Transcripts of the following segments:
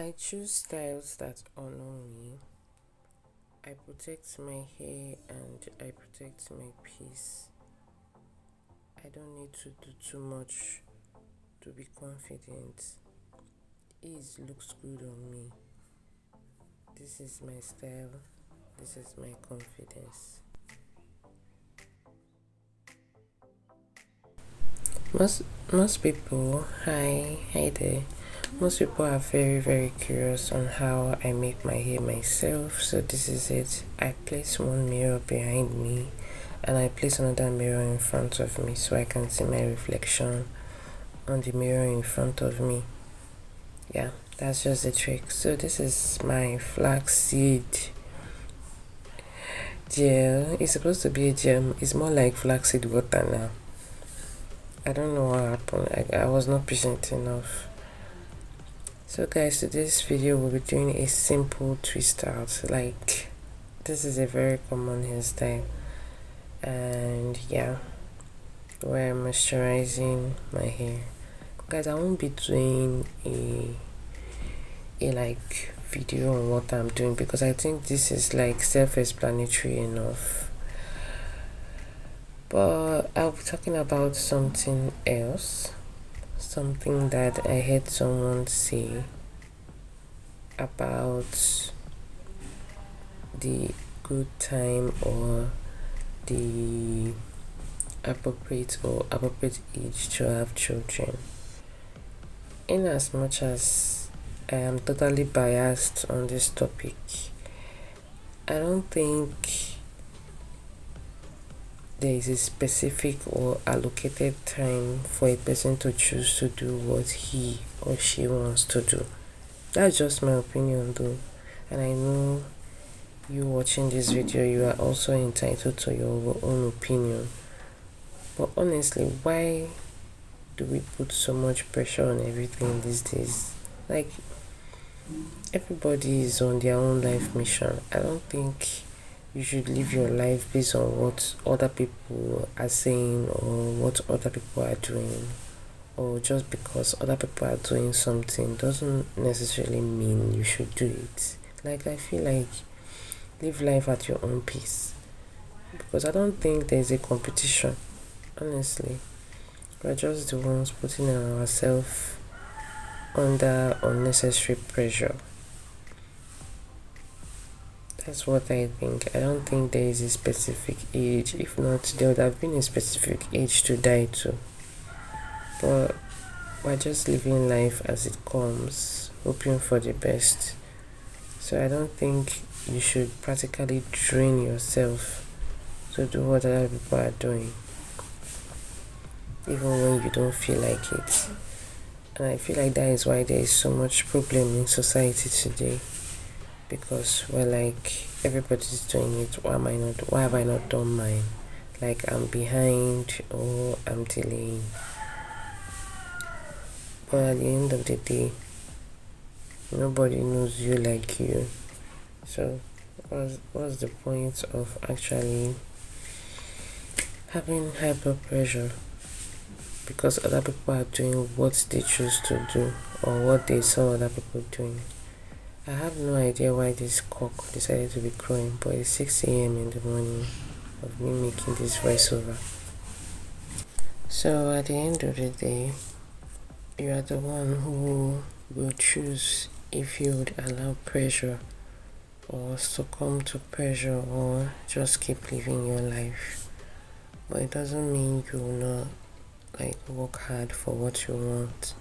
I choose styles that honor me. I protect my hair and I protect my peace. I don't need to do too much to be confident. Ease looks good on me. This is my style. This is my confidence. Most people, hi there. Most people are very curious on how I make my hair myself. So this is it. I place one mirror behind me and I place another mirror in front of me so I can see my reflection on the mirror in front of me. Yeah, that's just the trick. So this is my flaxseed gel. It's supposed to be a gel. It's more like flaxseed water now. I don't know what happened. I was not patient enough. So guys, today's video we'll be doing a simple twist out. Like, this is a very common hairstyle, and yeah, we're moisturizing my hair. Guys, I won't be doing a like video on what I'm doing because I think this is like self-explanatory enough. But I'll be talking about something else, something that I heard someone say about the good time or the appropriate age to have children. In as much as I am totally biased on this topic, I don't think there is a specific or allocated time for a person to choose to do what he or she wants to do. That's just my opinion though, and I know you watching this video, you are also entitled to your own opinion. But honestly, why do we put so much pressure on everything these days? Like, everybody is on their own life mission. I don't think you should live your life based on what other people are saying or what other people are doing, or just because other people are doing something doesn't necessarily mean you should do it. Like, I feel like live life at your own pace, because I don't think there's a competition. Honestly, we're just the ones putting ourselves under unnecessary pressure. That's what I think. I don't think there is a specific age. If not, there would have been a specific age to die to. But we're just living life as it comes, hoping for the best. So I don't think you should practically drain yourself to do what other people are doing, even when you don't feel like it. And I feel like that is why there is so much problem in society today, because we're like, everybody's doing it. Why have I not done mine? Like, I'm behind or I'm delaying. But at the end of the day, nobody knows you like you. So what's the point of actually having hyper pressure because other people are doing what they choose to do or what they saw other people doing? I have no idea why this cock decided to be crowing, but it's 6 a.m. in the morning of me making this voiceover. So at the end of the day, you are the one who will choose if you would allow pressure or succumb to pressure or just keep living your life. But it doesn't mean you will not like work hard for what you want.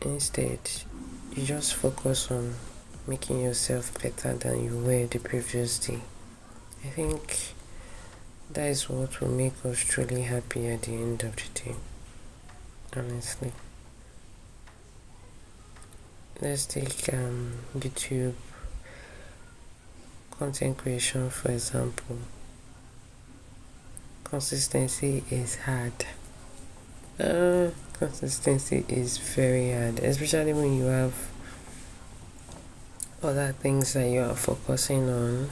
Instead, you just focus on making yourself better than you were the previous day. I think that is what will make us truly happy at the end of the day. Honestly. Let's take YouTube content creation for example. Consistency is hard. Consistency is very hard, especially when you have other things that you are focusing on.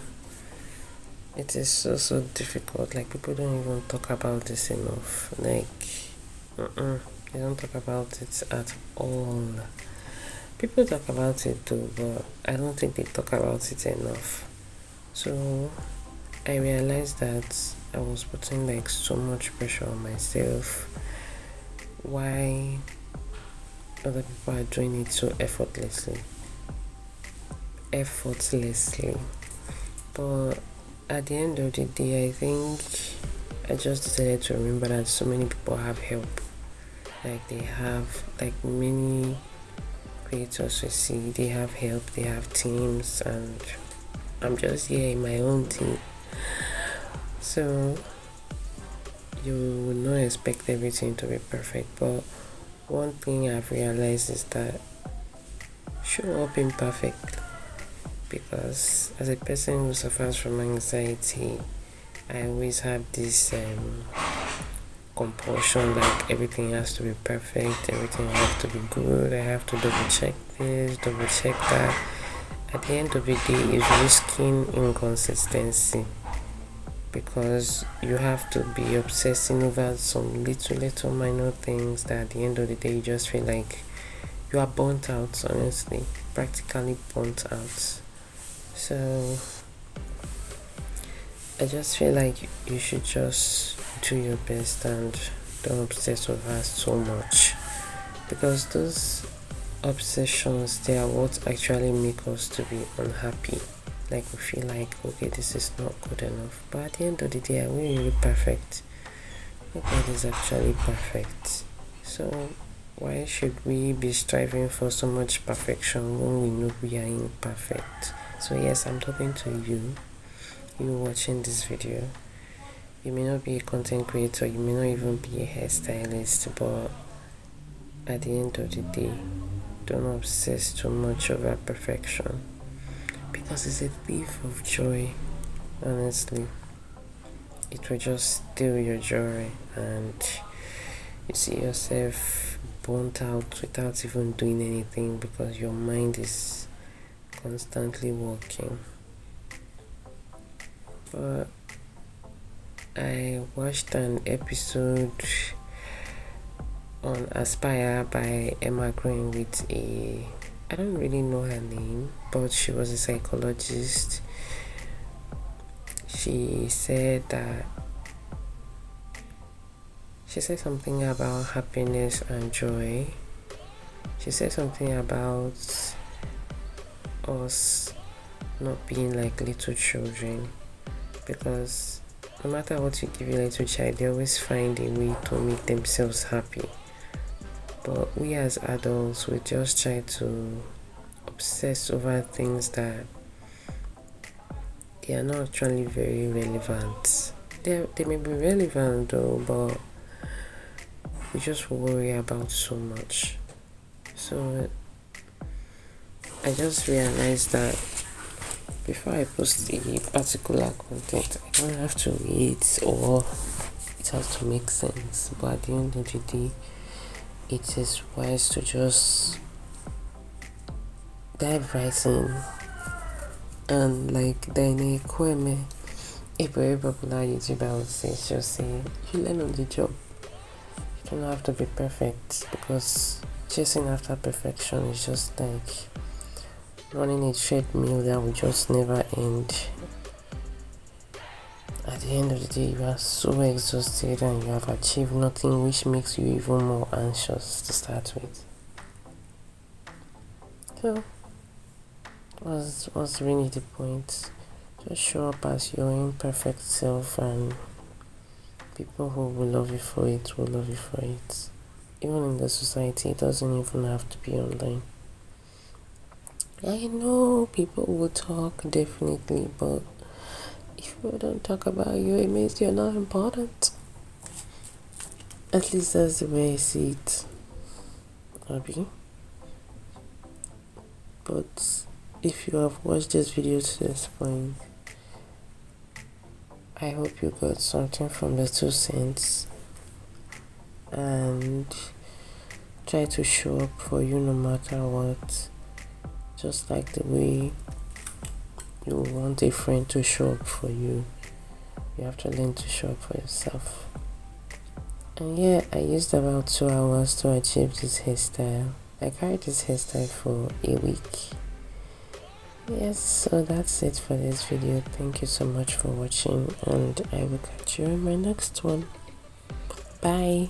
It is so difficult. Like, people don't even talk about this enough. Like, they don't talk about it at all. People talk about it too, but I don't think they talk about it enough. So I realized that I was putting like so much pressure on myself. Why other people are doing it so effortlessly. But at the end of the day, I think I just decided to remember that so many people have help. Like they have, like many creators we see, they have help, they have teams, and I'm just here in my own team. So you would not expect everything to be perfect, but one thing I've realized is that show up imperfectly, because as a person who suffers from anxiety, I always have this compulsion, like everything has to be perfect, everything has to be good, I have to double check this, double check that. At the end of the day, it's risking inconsistency, because you have to be obsessing over some little minor things that at the end of the day you just feel like you are burnt out, honestly, practically burnt out. So I just feel like you should just do your best and don't obsess over so much, because those obsessions, they are what actually make us to be unhappy. Like we feel like, okay, this is not good enough, but at the end of the day, are we really perfect? Nobody is actually perfect. So why should we be striving for so much perfection when we know we are imperfect? So yes, I'm talking to you watching this video. You may not be a content creator, you may not even be a hairstylist, but at the end of the day, don't obsess too much over perfection, because it's a thief of joy. Honestly, it will just steal your joy, and you see yourself burnt out without even doing anything, because your mind is constantly working. But I watched an episode on Aspire by Emma Green with I don't really know her name, but she was a psychologist. She said something about happiness and joy. She said something about us not being like little children, because no matter what you give a little child, they always find a way to make themselves happy. But we as adults, we just try to obsess over things that they are not actually very relevant. They may be relevant though, but we just worry about so much. So I just realized that before I post a particular content, I don't have to wait, or it has to make sense. But at the end of the day, it is wise to just dive right in. And like Dane Kweme, a very popular YouTuber, would say, she'll say, you learn on the job. You don't have to be perfect, because chasing after perfection is just like running a treadmill that will just never end. At the end of the day, you are so exhausted and you have achieved nothing, which makes you even more anxious to start with. So what's really the point? Just show up as your imperfect self, and people who will love you for it will love you for it. Even in the society, it doesn't even have to be online. I know people will talk, definitely, but if people don't talk about you, it means you're not important. At least that's the way I see it, Abby. But if you have watched this video to this point, I hope you got something from the 2 cents, and try to show up for you no matter what. Just like the way you want a friend to show up for you, you have to learn to show up for yourself. And yeah, I used about 2 hours to achieve this hairstyle. I carried this hairstyle for a week. Yes, so that's it for this video. Thank you so much for watching, and I will catch you in my next one. Bye.